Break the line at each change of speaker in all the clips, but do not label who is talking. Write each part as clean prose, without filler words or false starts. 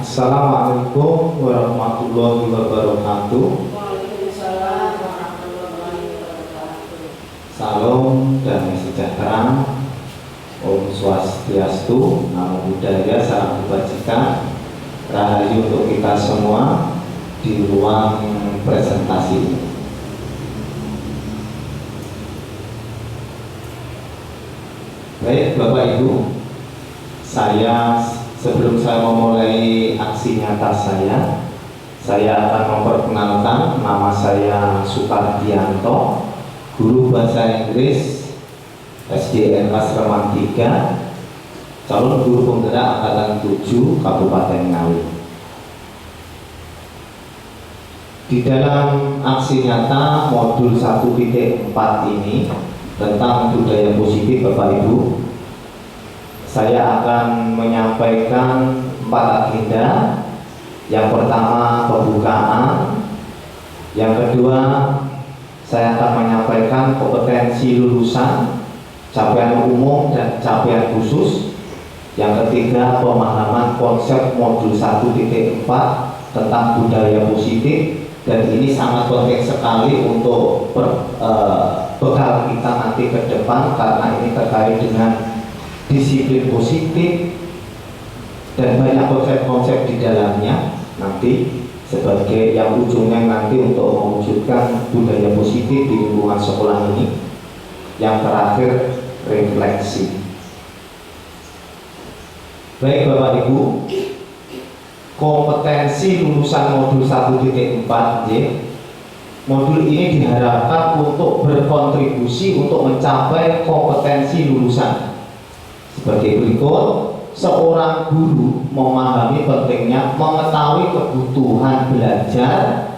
Assalamualaikum warahmatullahi wabarakatuh.
Waalaikumsalam warahmatullahi wabarakatuh.
Salam damai sejahtera, Om Swastiastu, Namo Buddhaya, salam kebajikan, rahayu untuk kita semua di ruang presentasi ini. Baik Bapak Ibu, sebelum saya memulai aksi nyata saya akan memperkenalkan. Nama saya Supardianto, guru bahasa Inggris SDN Asraman 3, calon guru penggerak angkatan 7 Kabupaten Ngawi. Di dalam aksi nyata modul 1.4 ini tentang budaya positif Bapak Ibu, saya akan menyampaikan 4 agenda. Yang pertama pembukaan, yang kedua saya akan menyampaikan kompetensi lulusan, capaian umum dan capaian khusus. Yang ketiga pemahaman konsep modul 1.4 tentang budaya positif, dan ini sangat penting sekali untuk bekal kita nanti ke depan karena ini terkait dengan disiplin positif dan banyak konsep-konsep di dalamnya nanti sebagai yang ujungnya nanti untuk mewujudkan budaya positif di lingkungan sekolah ini. Yang terakhir refleksi. Baik Bapak Ibu, kompetensi lulusan modul 1.4 modul ini diharapkan untuk berkontribusi untuk mencapai kompetensi lulusan sebagai berikut. Seorang guru memahami pentingnya mengetahui kebutuhan belajar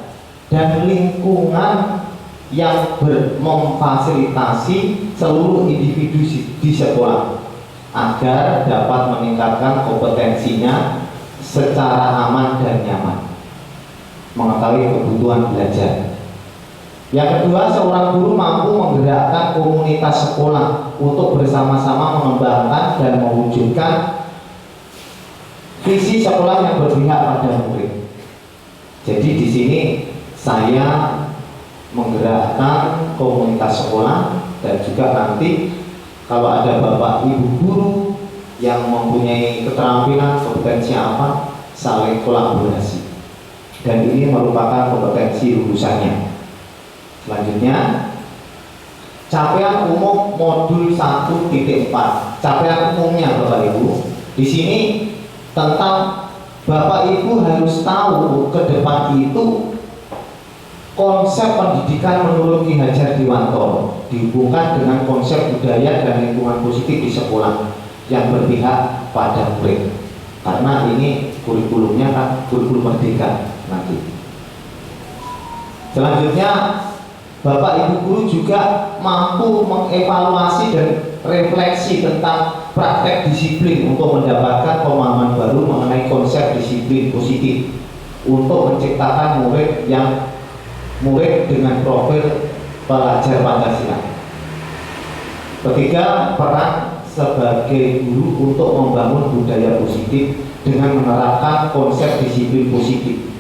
dan lingkungan yang memfasilitasi seluruh individu di sekolah agar dapat meningkatkan kompetensinya secara aman dan nyaman. Mengetahui kebutuhan belajar. Yang kedua, seorang guru mampu menggerakkan komunitas sekolah untuk bersama-sama mengembangkan dan mewujudkan visi sekolah yang berpihak pada murid. Jadi di sini saya menggerakkan komunitas sekolah, dan juga nanti kalau ada bapak ibu guru yang mempunyai keterampilan kompetensi apa, saling kolaborasi. Dan ini merupakan kompetensi lulusannya. Selanjutnya, capaian umum modul 1.4. Capaian umumnya Bapak Ibu, di sini tentang Bapak Ibu harus tahu ke depan itu konsep pendidikan menurut Ki Hajar Dewantara dihubungkan dengan konsep budaya dan lingkungan positif di sekolah yang berpihak pada murid. Karena ini kurikulumnya kan kurikulum merdeka nanti. Selanjutnya, Bapak Ibu guru juga mampu mengevaluasi dan refleksi tentang praktek disiplin untuk mendapatkan pemahaman baru mengenai konsep disiplin positif untuk menciptakan murid dengan profil pelajar Pancasila. Ketiga, peran sebagai guru untuk membangun budaya positif dengan menerapkan konsep disiplin positif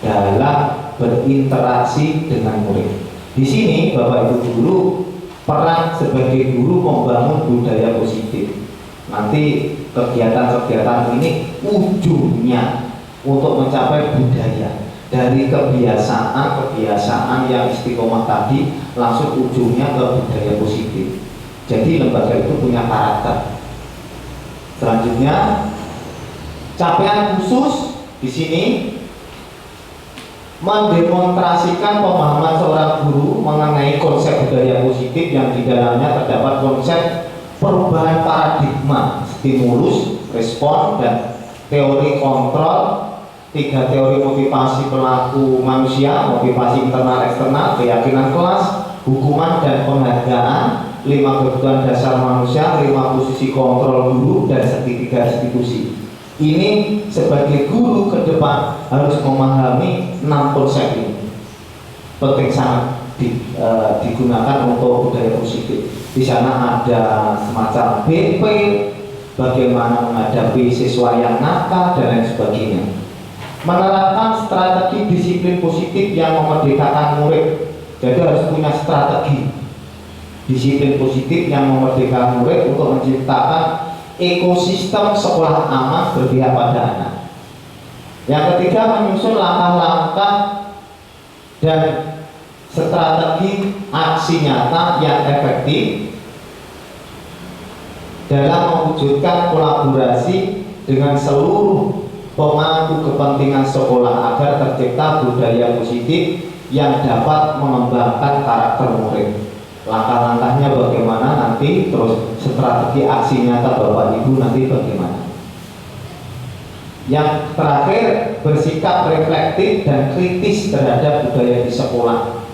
dalam berinteraksi dengan murid. Di sini Bapak Ibu guru, peran sebagai guru membangun budaya positif. Nanti kegiatan-kegiatan ini ujungnya untuk mencapai budaya. Dari kebiasaan yang istiqomah tadi langsung ujungnya ke budaya positif. Jadi lembaga itu punya karakter. Selanjutnya, capaian khusus di sini mendemonstrasikan pemahaman seorang guru mengenai konsep budaya positif yang di dalamnya terdapat konsep perubahan paradigma, stimulus, respon, dan teori kontrol, 3 teori motivasi pelaku manusia, motivasi internal eksternal, keyakinan kelas, hukuman dan penghargaan, 5 kebutuhan dasar manusia, 5 posisi kontrol guru, dan segitiga restitusi. Ini sebagai guru ke depan harus memahami 6 konsep ini. Penting sangat digunakan untuk budaya positif. Di sana ada semacam BP, bagaimana menghadapi siswa yang nakal dan lain sebagainya. Menerapkan strategi disiplin positif yang memerdekakan murid. Jadi harus punya strategi disiplin positif yang memerdekakan murid untuk menciptakan ekosistem sekolah aman berpihak pada anak. Yang ketiga, menyusun langkah-langkah dan strategi aksi nyata yang efektif dalam mewujudkan kolaborasi dengan seluruh pemangku kepentingan sekolah agar tercipta budaya positif yang dapat mengembangkan karakter murid. Langkah-langkahnya bagaimana nanti, terus strategi aksi nyata Bapak Ibu nanti bagaimana. Yang terakhir, bersikap reflektif dan kritis terhadap budaya di sekolah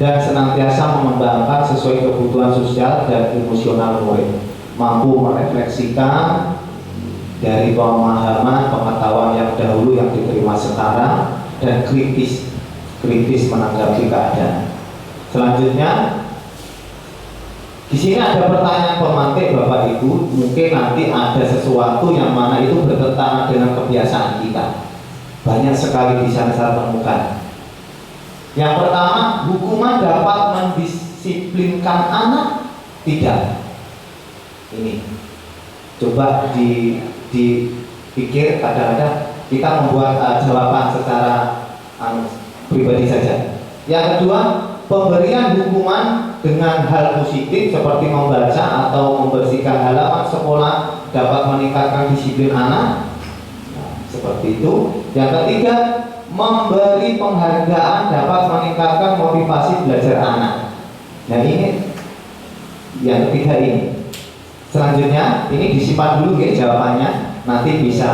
dan senantiasa mengembangkan sesuai kebutuhan sosial dan emosional murid, mampu merefleksikan dari pemahaman pengetahuan yang dahulu yang diterima sekarang dan kritis menanggapi keadaan. Selanjutnya, di sini ada pertanyaan pemantik Bapak Ibu, mungkin nanti ada sesuatu yang mana itu bertentangan dengan kebiasaan kita. Banyak sekali di sana saya temukan. Yang pertama, hukuman dapat mendisiplinkan anak? Tidak. Ini coba dipikir, kadang-kadang kita membuat jawaban secara pribadi saja. Yang kedua, pemberian hukuman dengan hal positif seperti membaca atau membersihkan halaman sekolah dapat meningkatkan disiplin anak. Nah, seperti itu. Yang ketiga, memberi penghargaan dapat meningkatkan motivasi belajar anak. Nah, ini yang ketiga ini. Selanjutnya, ini disimpan dulu ya jawabannya, nanti bisa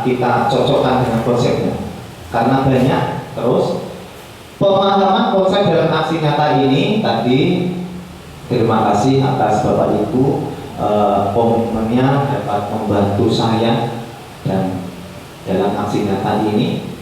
kita cocokkan dengan konsepnya karena banyak. Terus, pemahaman konsep dalam aksi nyata ini tadi, terima kasih atas Bapak Ibu, komitmennya dapat membantu saya dan dalam aksi nyata ini.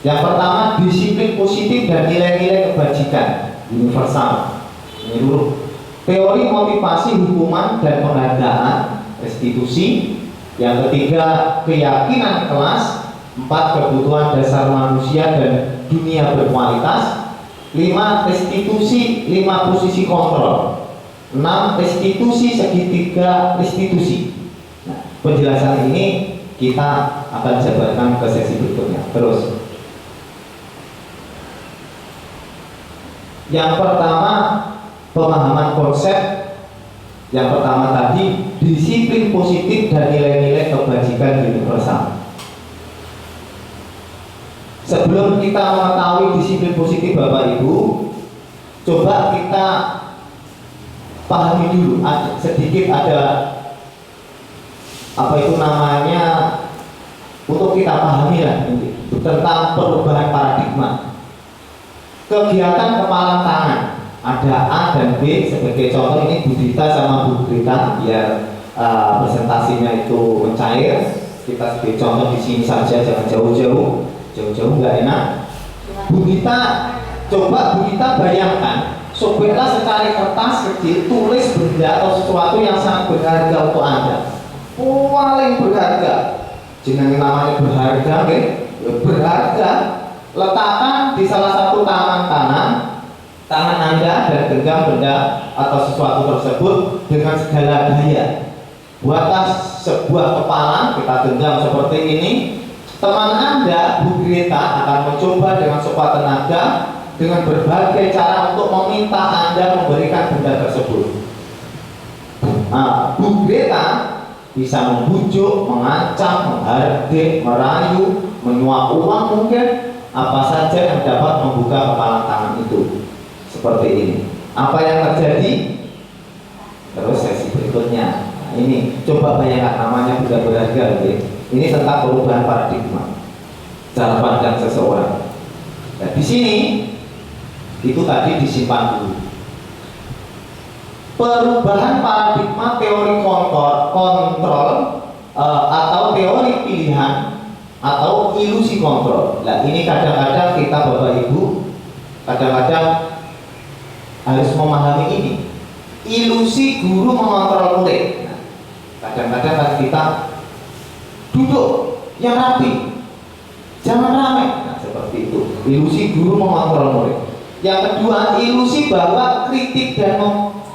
Yang pertama, disiplin positif dan nilai-nilai kebajikan universal. Ini dulu. Teori motivasi hukuman dan penghargaan restitusi. Yang ketiga, keyakinan kelas. 4, kebutuhan dasar manusia dan dunia berkualitas. 5, restitusi, 5 posisi kontrol. 6, restitusi segitiga restitusi. Nah, penjelasan ini kita akan jabarkan ke sesi berikutnya. Terus, yang pertama, pemahaman konsep. Yang pertama tadi, disiplin positif dan nilai-nilai kebajikan universal. Sebelum kita mengetahui disiplin positif Bapak Ibu, coba kita pahami dulu sedikit ada apa itu namanya, untuk kita pahami lah tentang perubahan paradigma. Kegiatan kepalan tangan, ada A dan B sebagai contoh. Ini Bu Dita sama Bu Grita biar presentasinya itu mencair. Kita sebagai contoh di sini saja, jangan jauh-jauh nggak enak. Bu Dita, coba Bu Dita bayangkan, sobeklah secari kertas kecil, tulis benda atau sesuatu yang sangat berharga untuk Anda, paling berharga, jenenge namanya berharga, berharga. Letakkan di salah satu tangan Anda dan genggam benda atau sesuatu tersebut dengan segala daya. Buatlah sebuah kepalan, kita genggam seperti ini. Teman Anda, Bu Greta, akan mencoba dengan sekuat tenaga dengan berbagai cara untuk meminta Anda memberikan benda tersebut. Nah, Bu Greta bisa membujuk, mengancam, menghardik, merayu, menyuap uang mungkin, apa saja yang dapat membuka kepalan tangan itu. Seperti ini. Apa yang terjadi? Terus sesi berikutnya. Nah, ini coba bayangkan, namanya benda berharga. Ini tentang perubahan paradigma cara pandang seseorang. Nah, di sini itu tadi disimpan dulu. Perubahan paradigma teori kontrol atau teori pilihan atau ilusi kontrol. Nah, ini kadang-kadang kita Bapak Ibu kadang-kadang harus memahami ini. Ilusi guru mengontrol murid. Nah, Kadang-kadang kan kita duduk yang rapi, jangan ramai. Nah, seperti itu. Ilusi guru mengontrol murid. Yang kedua, ilusi bahwa kritik dan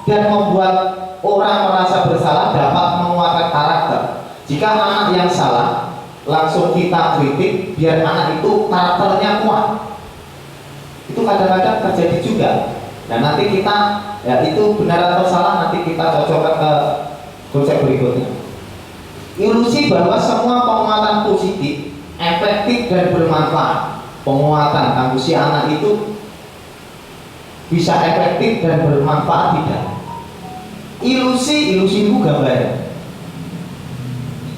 membuat orang merasa bersalah dapat menguatkan karakter. Jika anak yang salah, langsung kita kritik biar anak itu karakternya kuat. Itu kadang-kadang terjadi juga. Dan nanti kita, ya itu benar atau salah, nanti kita cocokkan ke konsep berikutnya. Ilusi bahwa semua penguatan positif, efektif dan bermanfaat. Penguatan kanggo si anak itu bisa efektif dan bermanfaat tidak. Ilusi itu gambaran.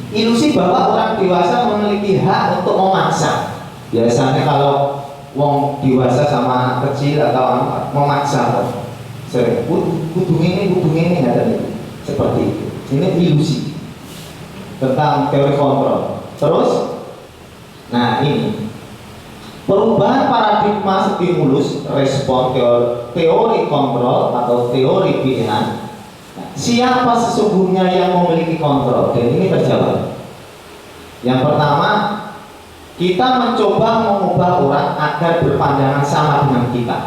Ilusi bahwa orang dewasa memiliki hak untuk memaksa. Biasanya kalau wong dewasa sama anak kecil atau anak memaksa, sering kudu ini ada itu. Seperti itu. Ini ilusi tentang teori kontrol. Terus, nah ini perubahan paradigma stimulus respon teori kontrol atau teori pilihan. Siapa sesungguhnya yang memiliki kontrol? Dan ini terjawab. Yang pertama, kita mencoba mengubah orang agar berpandangan sama dengan kita.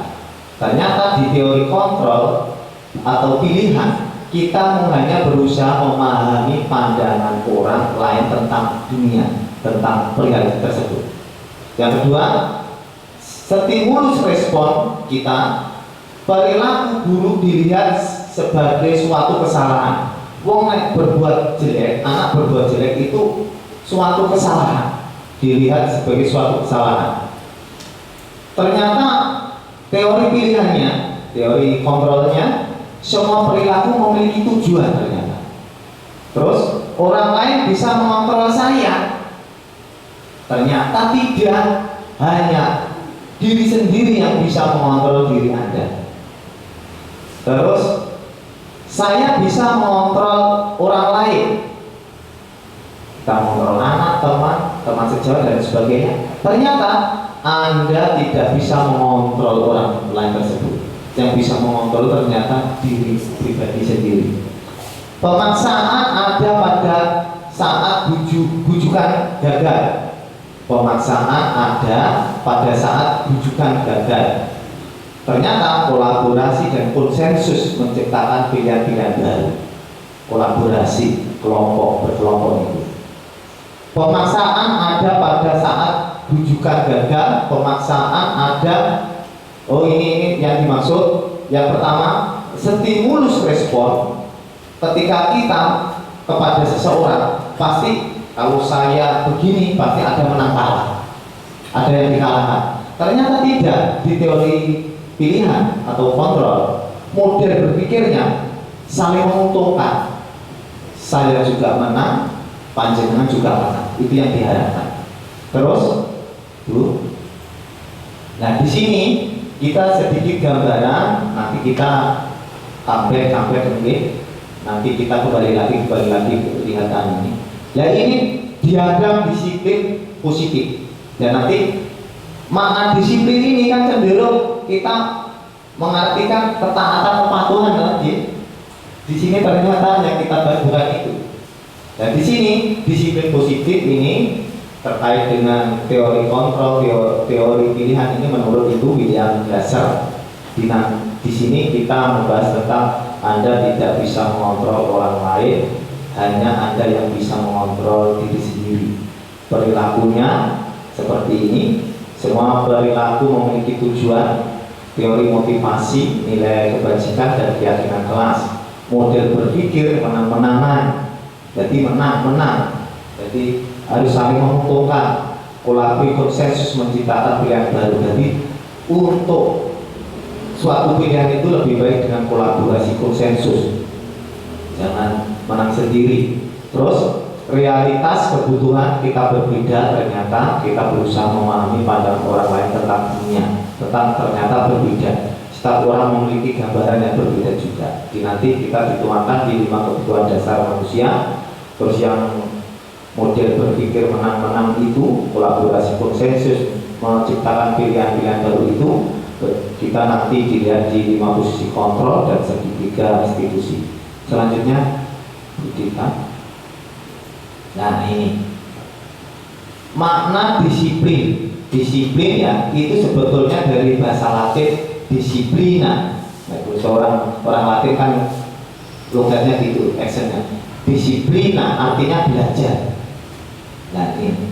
Ternyata di teori kontrol atau pilihan, kita hanya berusaha memahami pandangan orang lain tentang dunia, tentang perihal tersebut. Yang kedua, stimulus respon kita, perilaku buruk dilihat sebagai suatu kesalahan. Wong nek berbuat jelek, anak berbuat jelek itu suatu kesalahan, dilihat sebagai suatu kesalahan. Ternyata teori pilihannya, teori kontrolnya, semua perilaku memiliki tujuan ternyata. Terus orang lain bisa mengontrol saya. Ternyata tidak, hanya diri sendiri yang bisa mengontrol diri Anda. Terus saya bisa mengontrol orang lain. Kita mengontrol anak, teman sejawat dan sebagainya. Ternyata Anda tidak bisa mengontrol orang lain tersebut. Yang bisa mengontrol ternyata diri pribadi sendiri. Pemaksaan ada pada saat bujukan gagal. Pemaksaan ada pada saat bujukan gagal. Ternyata kolaborasi dan konsensus menciptakan pilihan-pilihan baru. Kolaborasi berkelompok itu. Pemaksaan ada pada saat bujukan gagal. Pemaksaan ada, ini yang dimaksud. Yang pertama, stimulus respon. Ketika kita kepada seseorang, pasti kalau saya begini pasti ada menang kalah, ada yang dikalahkan. Ternyata tidak. Di teori pilihan atau kontrol, model berpikirnya saling menguntungkan. Saya juga menang, panjenengan juga menang. Itu yang diharapkan. Terus, nah di sini kita sedikit gambaran. Nanti kita sampai mungkin. Nanti kita kembali lagi kelihatan ini. Ya ini diagram disiplin positif. Dan nanti makna disiplin ini kan cenderung kita mengartikan ketaatan kepatuhan lagi. Di sini ternyata yang kita bahas bukan itu. Dan di sini disiplin positif ini terkait dengan teori kontrol, teori pilihan ini menurut itu William Glasser. Di sini kita membahas tentang Anda tidak bisa mengontrol orang lain, hanya Anda yang bisa mengontrol diri sendiri. Perilakunya seperti ini. Semua perilaku memiliki tujuan, teori motivasi, nilai kebajikan dan keyakinan kelas. Model berpikir menang-menangan. Jadi menang-menang. Jadi harus saling menguntungkan. Kolaborasi konsensus menciptakan pilihan baru. Jadi untuk suatu pilihan itu lebih baik dengan kolaborasi konsensus. Jangan menang sendiri. Terus realitas kebutuhan kita berbeda. Ternyata kita berusaha memahami pandangan orang lain tentang dunia, ternyata berbeda. Setiap orang memiliki gambaran yang berbeda juga. Nanti kita dituangkan di 5 kebutuhan dasar manusia. Terus yang model berpikir menang-menang itu, kolaborasi konsensus menciptakan pilihan-pilihan baru itu, kita nanti dilihat di 5 posisi kontrol dan segitiga institusi. Selanjutnya kita Nah ini makna disiplin. Disiplin ya itu sebetulnya dari bahasa Latin disiplina. Nah, itu seorang orang Latin kan logatnya gitu, actionnya. Disiplina artinya belajar. Nah ini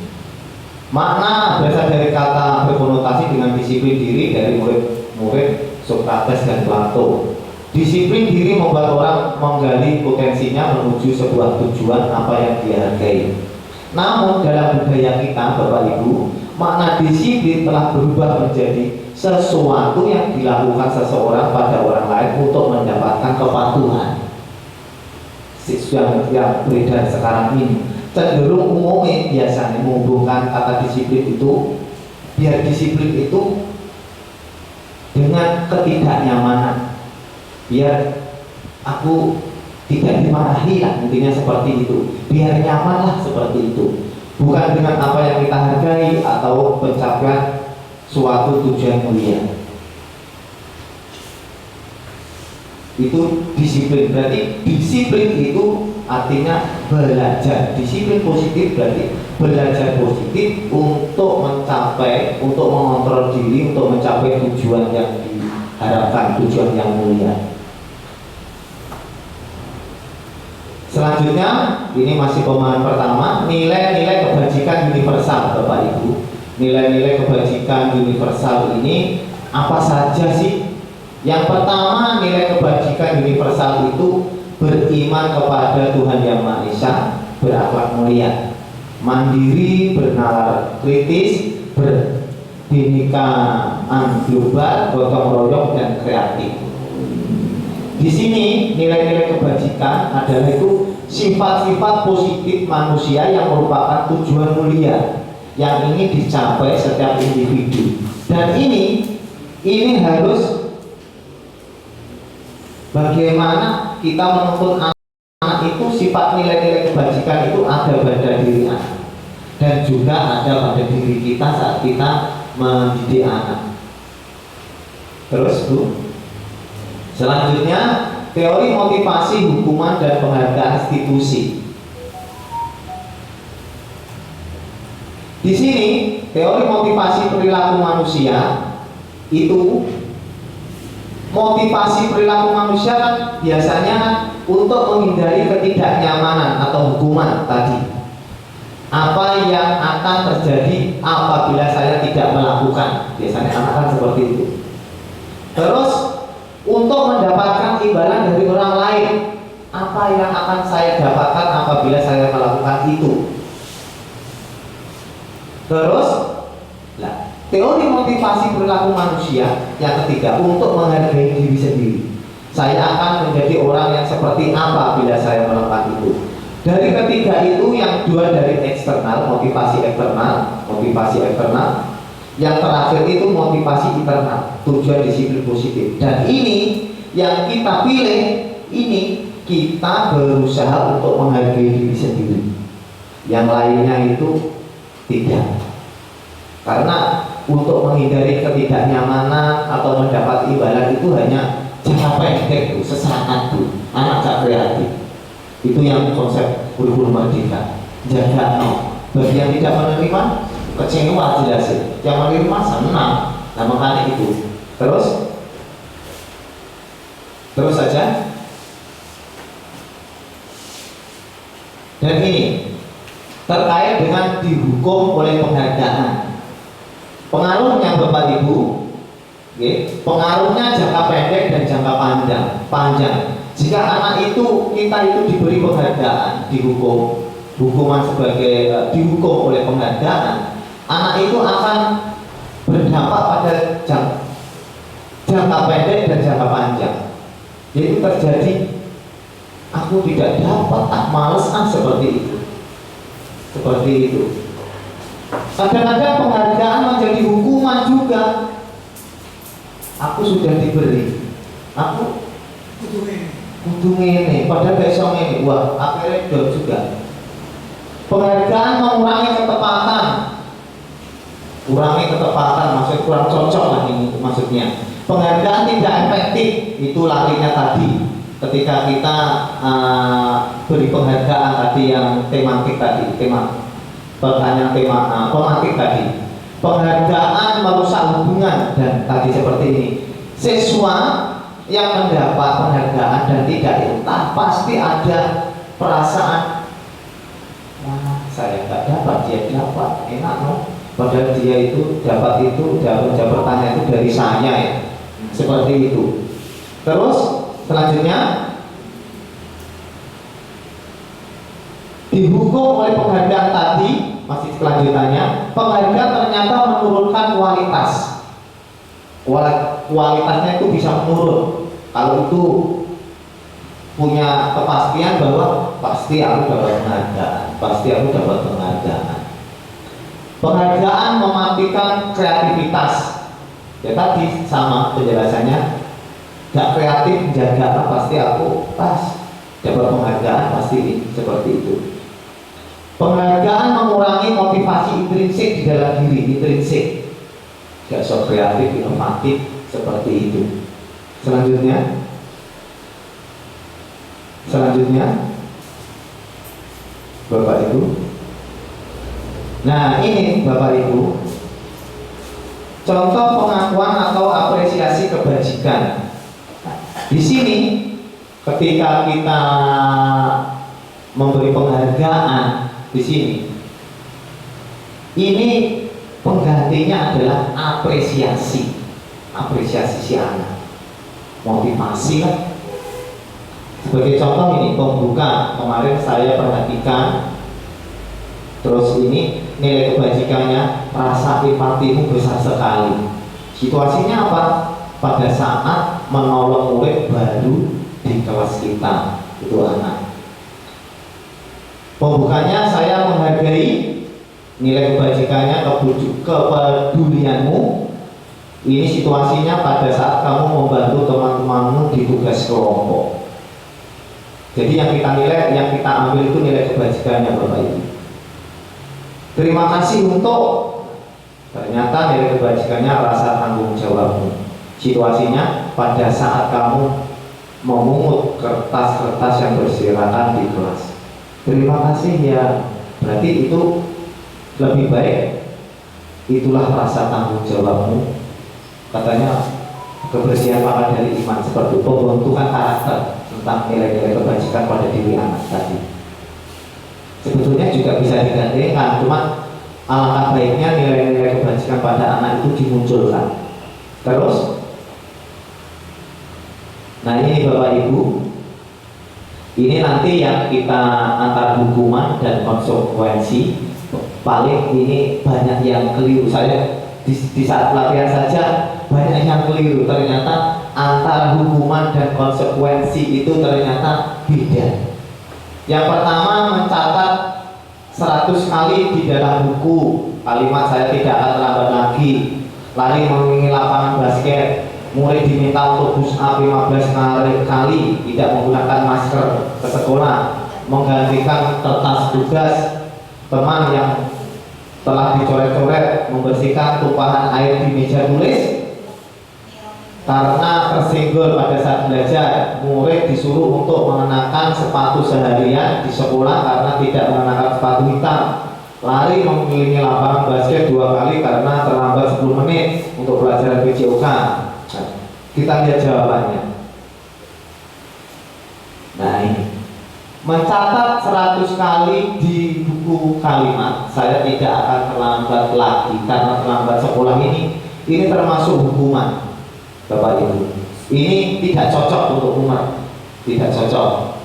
makna berasal dari kata berkonotasi dengan disiplin diri dari murid-murid Sokrates dan Plato. Disiplin diri membuat orang menggali potensinya menuju sebuah tujuan apa yang dia hargai. Namun dalam budaya kita, Bapak Ibu, makna disiplin telah berubah menjadi sesuatu yang dilakukan seseorang pada orang lain untuk mendapatkan kepatuhan. Yang beredar sekarang ini cenderung umumnya biasanya menghubungkan kata disiplin itu, biar disiplin itu dengan ketidaknyamanan, biar aku tidak dimarahi lah, intinya seperti itu, biar nyaman lah seperti itu, bukan dengan apa yang kita hargai atau pencapaian suatu tujuan mulia. Itu disiplin. Berarti disiplin itu artinya belajar. Disiplin positif berarti belajar positif untuk mencapai, untuk mengontrol diri, untuk mencapai tujuan yang diharapkan, tujuan yang mulia. Selanjutnya, ini masih pemahaman pertama, nilai-nilai kebajikan universal, Bapak Ibu. Nilai-nilai kebajikan universal ini apa saja sih? Yang pertama, nilai kebajikan universal itu beriman kepada Tuhan Yang Maha Esa, berakhlak mulia, mandiri, bernalar kritis, berbhinneka global, gotong royong, dan kreatif. Di sini nilai-nilai kebajikan adalah itu sifat-sifat positif manusia yang merupakan tujuan mulia yang ingin dicapai setiap individu. Dan ini harus bagaimana kita menuntun anak itu, sifat nilai-nilai kebajikan itu ada pada diri anak dan juga ada pada diri kita saat kita mendidik anak. Terus Bu, selanjutnya teori motivasi, hukuman, dan penghargaan institusi. Di sini teori motivasi perilaku manusia itu, motivasi perilaku manusia kan biasanya untuk menghindari ketidaknyamanan atau hukuman tadi. Apa yang akan terjadi apabila saya tidak melakukan? Biasanya anak kan seperti itu. Terus untuk mendapatkan imbalan dari orang lain, apa yang akan saya dapatkan apabila saya melakukan itu? Terus teori motivasi perilaku manusia yang ketiga, untuk menghargai diri sendiri. Saya akan menjadi orang yang seperti apa bila saya melakukan itu. Dari ketiga itu, yang dua dari eksternal, motivasi eksternal. Yang terakhir itu motivasi internal, tujuan disiplin positif. Dan ini yang kita pilih, ini kita berusaha untuk menghargai diri sendiri. Yang lainnya itu tidak. Karena untuk menghindari ketidaknyamanan atau mendapat imbalan itu hanya jangka pendek, sesaat tuh, anak gak kreatif. Itu yang konsep kurikulum merdeka. Jaga bagi yang tidak menerima kecewa jelas, yang menerima senang. Nah makanya itu. Terus saja. Dan ini terkait dengan dihukum oleh penghargaan. Pengaruhnya Bapak Ibu, pengaruhnya jangka pendek dan jangka panjang. Jika anak itu, kita itu diberi penghargaan, hukuman sebagai dihukum oleh penghargaan, anak itu akan berdampak pada jangka pendek dan jangka panjang. Jadi terjadi, aku tidak dapat, males seperti itu. Kadang-kadang penghargaan menjadi hukuman juga. Aku sudah diberi, aku kudu ngene, padahal besok ngene. Wah, akhirnya drop juga. Penghargaan mengurangi ketepatan. Maksudnya kurang cocok lah ini maksudnya. Penghargaan tidak efektif, itu larinya tadi. ketika kita beri penghargaan tadi yang tematik tadi, pertanyaan tematik tadi, penghargaan merusak hubungan, dan tadi seperti ini, siswa yang mendapat penghargaan dan tidak ikhlas pasti ada perasaan, wah saya nggak dapat, dia dapat, enak loh, padahal dia itu dapat jawabannya itu dari saya ya, seperti itu. Terus selanjutnya dihukum oleh penghargaan tadi, masih kelanjutannya, penghargaan ternyata menurunkan kualitasnya itu bisa menurun. Kalau itu punya kepastian bahwa pasti aku dapat penghargaan. Penghargaan mematikan kreativitas. Ya tadi sama penjelasannya, gak kreatif menjaga apa pasti aku dapat penghargaan, pasti seperti itu. Penghargaan mengurangi motivasi intrinsik di dalam diri, gak so kreatif, inovatif, seperti itu. Selanjutnya Bapak Ibu. Nah ini Bapak Ibu, contoh pengakuan atau apresiasi kebajikan. Di sini ketika kita memberi penghargaan di sini, ini penggantinya adalah apresiasi si anak, motivasi lah. Sebagai contoh ini pembuka kemarin saya perhatikan, terus ini nilai kebajikannya, rasa empatimu besar sekali. Situasinya apa? Pada saat menolong murid baru di kelas kita, itu anak. Pembukanya saya menghargai nilai kebajikannya, kepedulianmu. Ini situasinya pada saat kamu membantu teman-temanmu di tugas kelompok. Jadi yang kita ambil itu nilai kebajikannya Bapak Ibu. Terima kasih untuk, ternyata nilai kebajikannya rasa tanggung jawabmu. Situasinya pada saat kamu memungut kertas-kertas yang berserakan di kelas. Terima kasih ya, berarti itu lebih baik. Itulah rasa tanggung jawabmu. Katanya kebersihan maka dari iman, seperti pembentukan karakter tentang nilai-nilai kebajikan pada diri anak tadi. Sebetulnya juga bisa digandengkan, cuma alangkah baiknya nilai-nilai kebajikan pada anak itu dimunculkan. Terus, nah ini Bapak Ibu, ini nanti yang kita antar hukuman dan konsekuensi. Paling ini banyak yang keliru. Saya di saat pelatihan saja banyak yang keliru. Ternyata antara hukuman dan konsekuensi itu ternyata beda. Yang pertama, mencatat 100 kali di dalam buku kalimat saya tidak akan terlambat lagi, lari mengelilingi lapangan basket, murid diminta untuk push up 15 kali, tidak menggunakan masker ke sekolah, menggantikan kertas tugas teman yang telah dicoret-coret, membersihkan tumpahan air di meja tulis. Karena tersenggol pada saat belajar, murid disuruh untuk mengenakan sepatu seharian di sekolah karena tidak mengenakan sepatu hitam. Lari mengelilingi lapangan basket 2 kali karena terlambat 10 menit untuk pelajaran PJOK. Nah, kita lihat jawabannya. Nah ini, mencatat 100 kali di buku kalimat saya tidak akan terlambat lagi karena terlambat sekolah ini termasuk hukuman Bapak Ibu. Ini tidak cocok untuk umat, tidak cocok.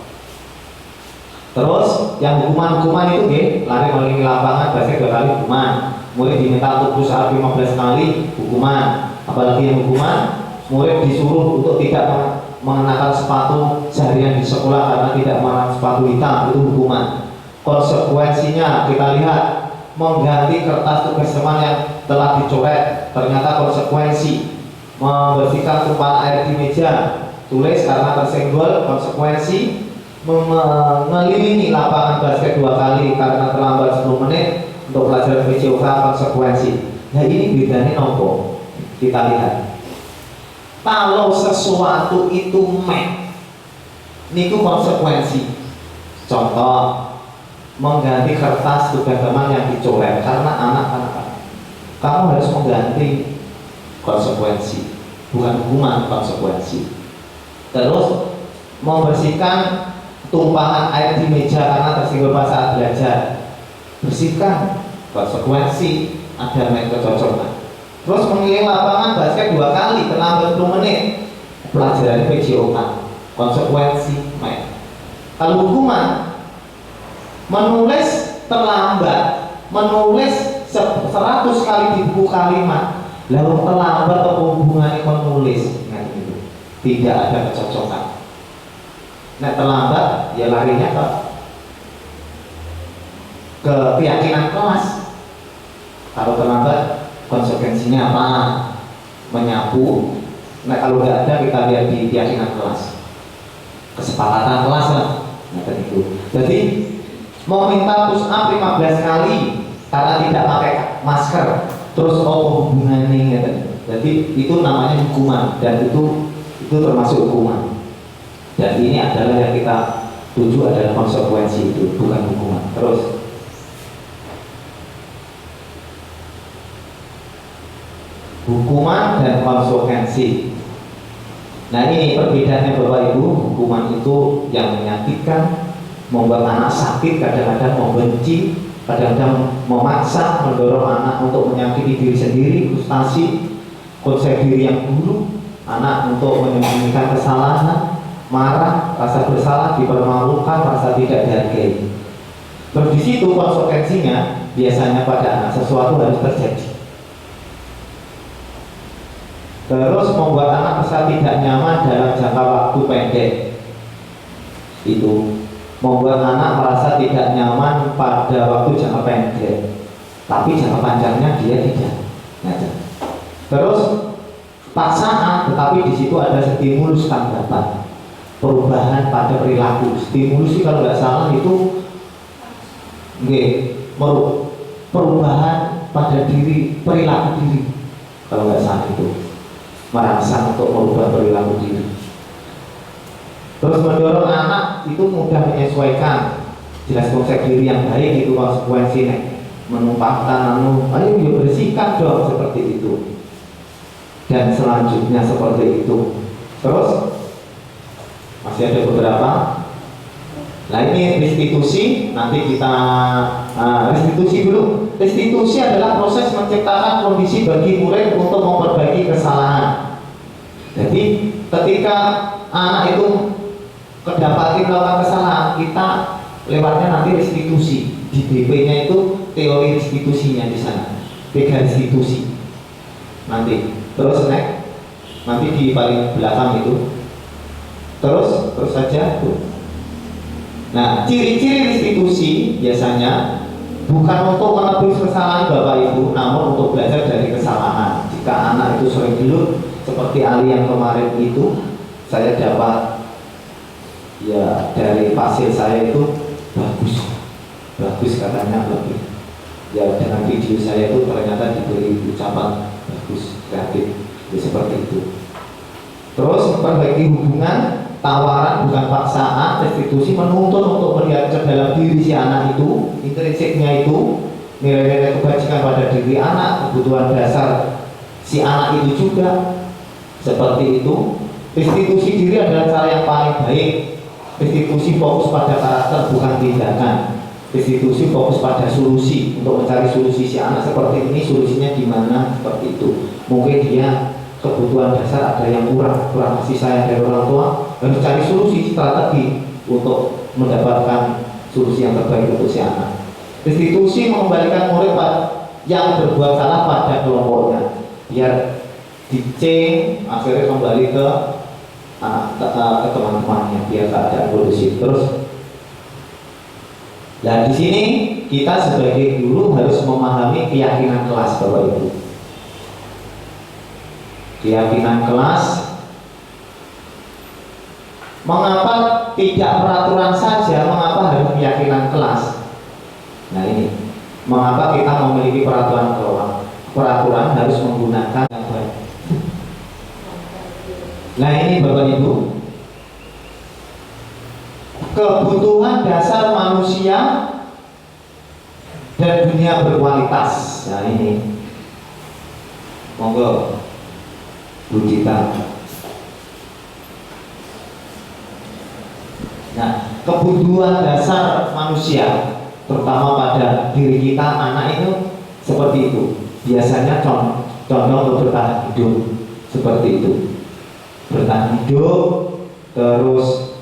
Terus yang hukuman itu lari mengelilingi lapangan basket 2 kali hukuman, murid diminta untuk push up 15 kali hukuman. Apalagi yang hukuman, murid disuruh untuk tidak mengenakan sepatu seharian di sekolah karena tidak mengenakan sepatu hitam, itu hukuman. Konsekuensinya kita lihat, mengganti kertas tugas teman yang telah dicoret, ternyata konsekuensi. Membersihkan tumpahan air di meja tulis karena tersenggol, konsekuensi. Mengelilingi lapangan basket 2 kali karena terlambat 10 menit untuk pelajaran PJOK, konsekuensi. Nah ini bedanya nopo? Kita lihat. Kalau sesuatu itu niku konsekuensi. Contoh, mengganti kertas tugas teman yang dicoret karena anak-anak, kamu harus mengganti, konsekuensi, bukan hukuman, konsekuensi. Terus membersihkan tumpahan air di meja karena tersinggung pas saat belajar, bersihkan, konsekuensi, ada main kecocokan. Terus mengelilingi lapangan basket 2 kali terlambat 10 menit, pelajaran PJOK, konsekuensi main. Kalau hukuman, menulis terlambat, menulis 100 kali di buku kalimat, lalu terlambat apa hubungannya menulis? Nah, itu tidak ada kecocokan. Nah, terlambat ya larinya ke keyakinan kelas. Kalau terlambat konsekuensinya apa? Menyapu. Nah, kalau nggak ada kita lihat di keyakinan kelas, kesepakatan kelas lah. Nah, itu. Jadi mau minta push up 15 kali karena tidak pakai masker, terus hubungannya gitu. Jadi itu namanya hukuman dan itu termasuk hukuman. Dan ini adalah yang kita tuju adalah konsekuensi, itu bukan hukuman. Terus hukuman dan konsekuensi. Nah, ini perbedaannya Bapak Ibu. Hukuman itu yang menyakitkan, membuat anak sakit, kadang-kadang membenci, kadang-kadang memaksa, mendorong anak untuk menyakiti diri sendiri, frustasi, konsep diri yang buruk, anak untuk menyembunyikan kesalahan, marah, rasa bersalah, dipermalukan, rasa tidak dihargai. Terus di situ konsekuensinya biasanya pada anak sesuatu harus terjadi. Terus membuat anak merasa tidak nyaman dalam jangka waktu pendek. Itu membuat anak merasa tidak nyaman pada waktu jangka pendek, tapi jangka panjangnya dia tidak. Nah, terus paksaan, tetapi di situ ada stimulus tanggapan, perubahan pada perilaku. Stimulus kalau nggak salah itu perubahan pada diri, perilaku diri. Kalau nggak salah itu merangsang untuk merubah perilaku diri. Terus mendorong anak itu mudah menyesuaikan, jelas konsep diri yang baik itu konsekuensinya. Menumpahkan ayo bersihkan dong, seperti itu. Dan selanjutnya seperti itu. Terus masih ada beberapa. Nah, ini restitusi, nanti kita restitusi dulu. Restitusi adalah proses menciptakan kondisi bagi murid untuk memperbaiki kesalahan. Jadi ketika anak itu kedapati melakukan kesalahan, kita lewatnya nanti restitusi. Di BP-nya itu teori restitusinya di sana. 3 restitusi. Nanti terus next, nanti di paling belakang itu. Terus saja tuh. Nah, ciri-ciri restitusi biasanya bukan untuk menebus kesalahan Bapak Ibu, namun untuk belajar dari kesalahan. Jika anak itu sering gelut, seperti Ali yang kemarin itu, saya dapat ya dari hasil saya itu bagus katanya lebih. Ya dengan video saya itu ternyata diberi ucapan bagus, kreatif, ya, seperti itu. Terus memperbaiki hubungan, tawaran bukan paksaan, restitusi menuntut untuk melihat ke dalam diri si anak itu, intrinsiknya itu, nilai-nilai kebajikan pada diri anak, kebutuhan dasar si anak itu juga, seperti itu. Restitusi diri adalah cara yang paling baik. Restitusi fokus pada karakter bukan tindakan. Restitusi fokus pada solusi, untuk mencari solusi si anak seperti ini, solusinya di mana, seperti itu. Mungkin dia kebutuhan dasar ada yang kurang kasih sayang dari orang tua, harus cari solusi, strategi untuk mendapatkan solusi yang terbaik untuk si anak. Restitusi mengembalikan murid yang berbuat salah pada kelompoknya, biar diceng, akhirnya kembali ke teman-temannya, biar keadaan kondusif. Terus, nah di sini kita sebagai guru harus memahami keyakinan kelas Bapak Ibu. Keyakinan kelas, mengapa tidak peraturan saja, mengapa harus keyakinan kelas? Nah ini, mengapa kita memiliki peraturan harus menggunakan yang baik. Nah ini Bapak Ibu, kebutuhan dasar manusia dan dunia berkualitas. Nah ini, monggo Bu Cita. Nah, kebutuhan dasar manusia, terutama pada diri kita, anak itu seperti itu. Biasanya contoh untuk bertahan hidup seperti itu. Bertahan hidup, terus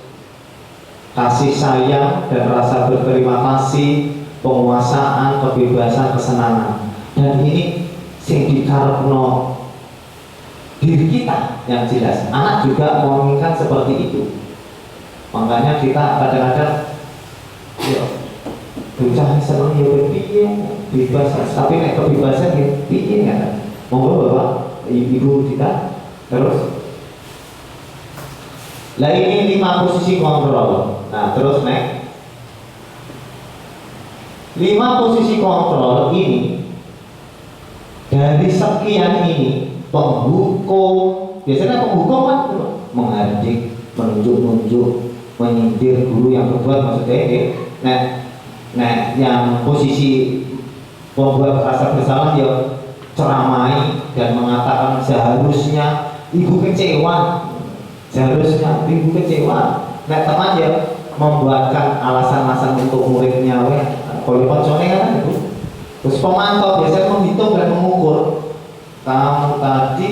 kasih sayang dan rasa berterima kasih, penguasaan, kebebasan, kesenangan. Dan ini sing dikarepno diri kita yang jelas. Anak juga menginginkan seperti itu. Makanya kita kadang-kadang ya berusaha senang ya piye bebas, tapi nek kebebasan ya piye kan. Monggo Bapak Ibu kita terus. Lah ini 5 posisi kontrol. Nah, terus next. 5 posisi kontrol ini dari sekian ini penghukum, biasanya penghukum kan menghardik, menunjuk-nunjuk, menyindir guru yang berbuat maksudnya nah yang posisi membuat rasa bersalah ya ceramai dan mengatakan seharusnya ibu kecewa, nah teman ya membuatkan alasan-alasan untuk muridnya kalau koncone kan itu. Terus pemantau biasanya menghitung dan mengukur, kamu tadi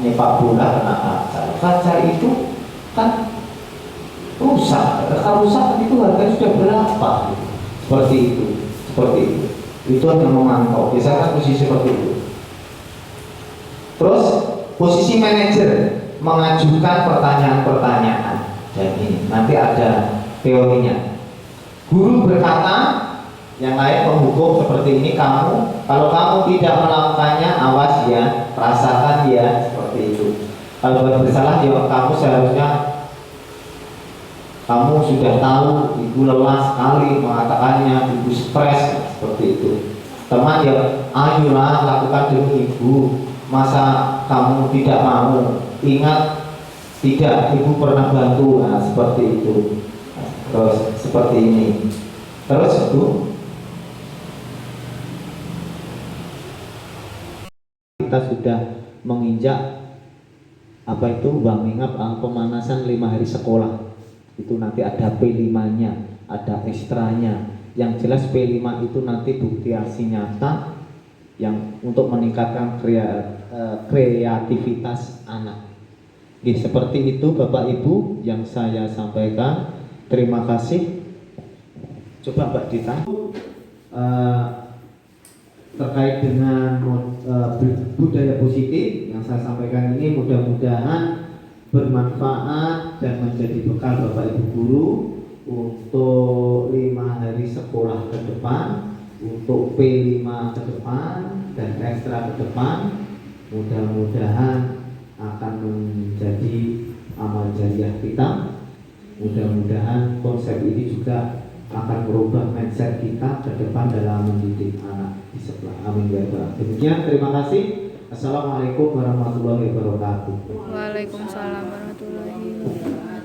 nyepak bola kena kaca itu kan rusak. Kalau rusak itu harganya sudah berapa? Seperti itu. Itu yang memantau. Biasanya kan posisi seperti itu. Terus posisi manajer mengajukan pertanyaan-pertanyaan. Dan ini nanti ada teorinya. Guru berkata, yang lain penghukum seperti ini, kalau kamu tidak melakukannya, awas ya, rasakan ya, seperti itu. Kalau bersalah ya kamu seharusnya kamu sudah tahu ibu lelah sekali mengatakannya, ibu stres seperti itu. Teman ya, ayolah lakukan demi ibu. Masa kamu tidak mau? Ingat, tidak, ibu pernah bantu. Nah, seperti itu. Terus seperti ini. Terus Bu, kita sudah menginjak apa itu Bang Mingap, pemanasan 5 hari sekolah. Itu nanti ada P5-nya, ada ekstranya. Yang jelas P5 itu nanti bukti aksi nyata yang untuk meningkatkan kreativitas anak. Oke, seperti itu Bapak Ibu yang saya sampaikan. Terima kasih. Coba Mbak Dita terkait dengan budaya positif yang saya sampaikan ini mudah-mudahan bermanfaat dan menjadi bekal Bapak Ibu guru untuk 5 hari sekolah ke depan, untuk P5 ke depan dan ekstra ke depan. Mudah-mudahan akan menjadi amal jariah kita. Mudah-mudahan konsep ini juga akan merubah mindset kita ke depan dalam mendidik anak di sebelah. Amin ya rabbal alamin. Demikian, terima kasih. Assalamualaikum warahmatullahi wabarakatuh.
Waalaikumsalam warahmatullahi wabarakatuh.